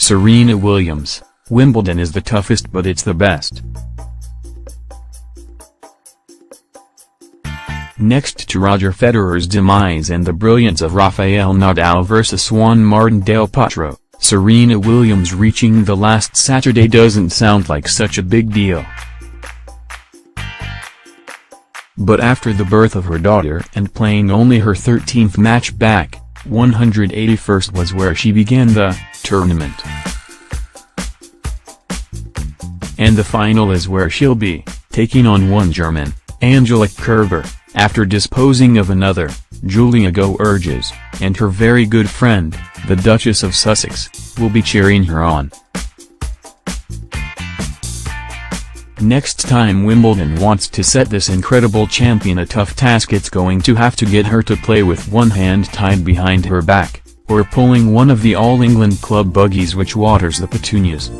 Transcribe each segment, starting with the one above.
Serena Williams, Wimbledon is the toughest but it's the best. Next to Roger Federer's demise and the brilliance of Rafael Nadal vs Juan Martín del Potro, Serena Williams reaching the last Saturday doesn't sound like such a big deal. But after the birth of her daughter and playing only her 13th match back, 181st was where she began the tournament. And the final is where she'll be, taking on one German, Angelique Kerber, after disposing of another, Julia Go-Urges, and her very good friend, the Duchess of Sussex, will be cheering her on. Next time Wimbledon wants to set this incredible champion a tough task, it's going to have to get her to play with one hand tied behind her back, or pulling one of the All England club buggies which waters the petunias.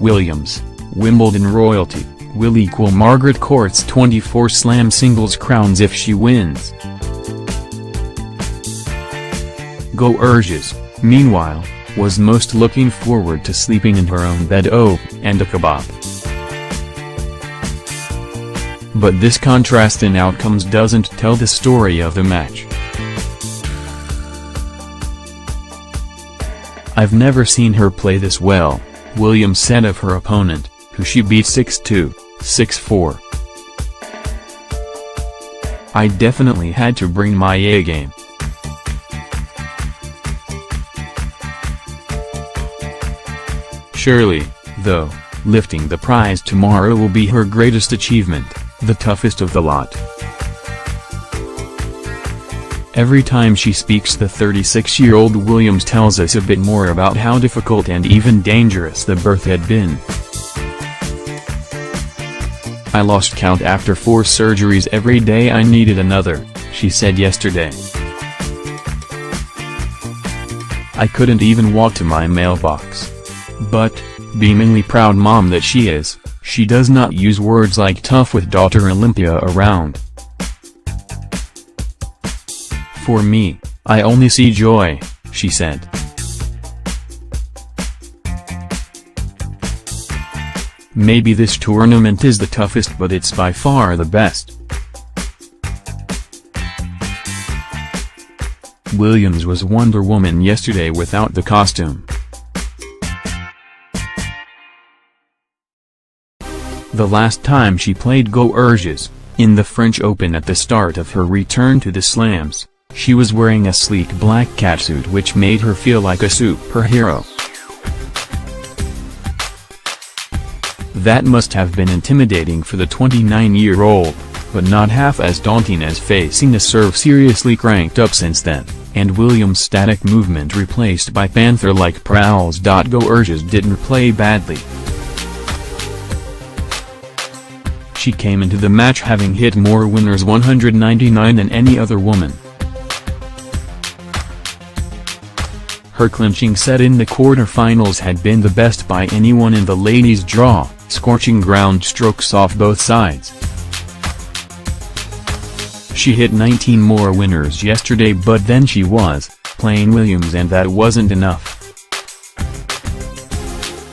Williams, Wimbledon royalty, will equal Margaret Court's 24 Slam singles crowns if she wins. Go-Urges, meanwhile, was most looking forward to sleeping in her own bed and a kebab. But this contrast in outcomes doesn't tell the story of the match. "I've never seen her play this well," Williams said of her opponent, who she beat 6-2, 6-4. "I definitely had to bring my A game. Surely, though, lifting the prize tomorrow will be her greatest achievement, the toughest of the lot." Every time she speaks, the 36-year-old Williams tells us a bit more about how difficult and even dangerous the birth had been. "I lost count after 4 surgeries every day. I needed another," she said yesterday. "I couldn't even walk to my mailbox." But, beamingly proud mom that she is, she does not use words like tough with daughter Olympia around. "For me, I only see joy," she said. "Maybe this tournament is the toughest but it's by far the best." Williams was Wonder Woman yesterday without the costume. The last time she played Go-Urges, in the French Open at the start of her return to the Slams, she was wearing a sleek black catsuit which made her feel like a superhero. That must have been intimidating for the 29-year-old, but not half as daunting as facing a serve seriously cranked up since then, and Williams' static movement replaced by panther-like prowls. Go-Urges didn't play badly. She came into the match having hit more winners 199 than any other woman. Her clinching set in the quarterfinals had been the best by anyone in the ladies' draw, scorching ground strokes off both sides. She hit 19 more winners yesterday, but then she was playing Williams and that wasn't enough.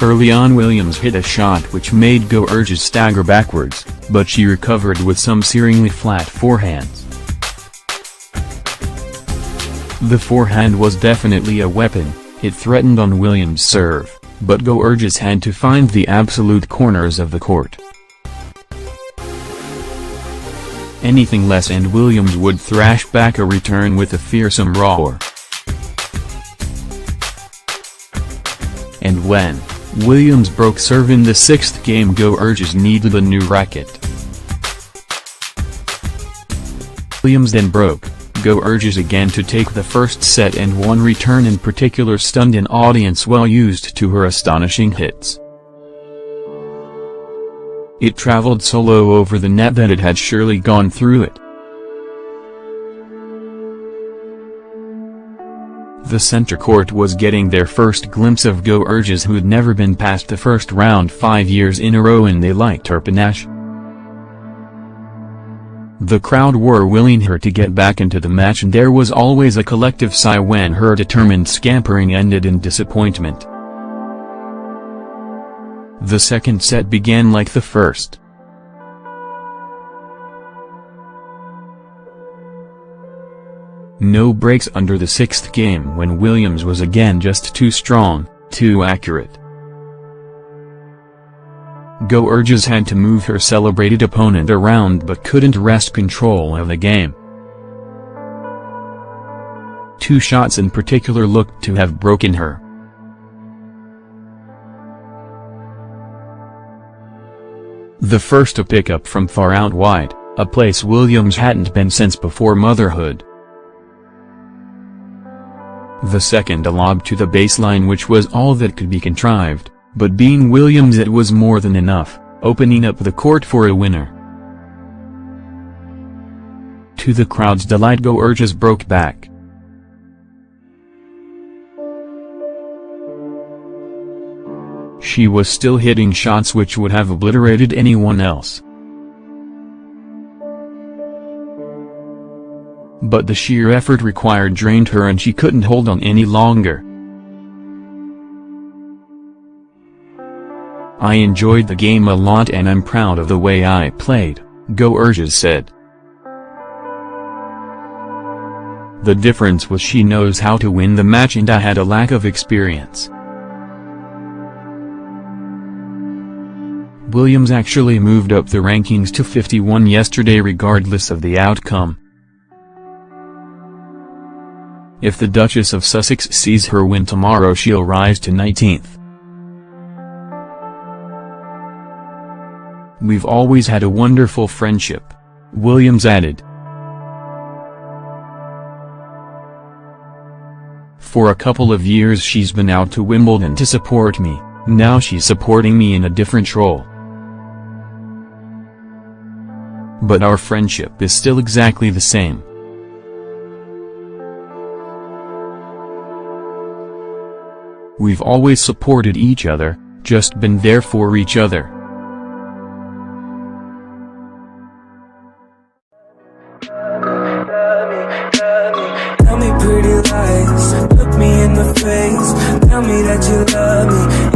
Early on Williams hit a shot which made Go-Urges stagger backwards, but she recovered with some searingly flat forehands. The forehand was definitely a weapon, it threatened on Williams' serve, but Go-Urges had to find the absolute corners of the court. Anything less and Williams would thrash back a return with a fearsome roar. And when Williams broke serve in the 6th game, Go-Urges needed a new racket. Williams then broke Go-Urges again to take the first set, and one return in particular stunned an audience well used to her astonishing hits. It traveled so low over the net that it had surely gone through it. The center court was getting their first glimpse of Go-Urges, who'd never been past the first round 5 years in a row, and they liked her panache. The crowd were willing her to get back into the match, and there was always a collective sigh when her determined scampering ended in disappointment. The second set began like the first. No breaks under the sixth game when Williams was again just too strong, too accurate. Georges had to move her celebrated opponent around but couldn't wrest control of the game. Two shots in particular looked to have broken her. The first a pickup from far out wide, a place Williams hadn't been since before motherhood. The second a lob to the baseline, which was all that could be contrived, but being Williams it was more than enough, opening up the court for a winner. To the crowd's delight, Georges broke back. She was still hitting shots which would have obliterated anyone else. But the sheer effort required drained her and she couldn't hold on any longer. "I enjoyed the game a lot and I'm proud of the way I played," Georges said. "The difference was she knows how to win the match and I had a lack of experience." Williams actually moved up the rankings to 51 yesterday regardless of the outcome. If the Duchess of Sussex sees her win tomorrow, she'll rise to 19th. "We've always had a wonderful friendship," Williams added. "For a couple of years she's been out to Wimbledon to support me, now she's supporting me in a different role. But our friendship is still exactly the same." "We've always supported each other, just been there for each other." Tell me pretty lies, look me in the face, tell me that you love me.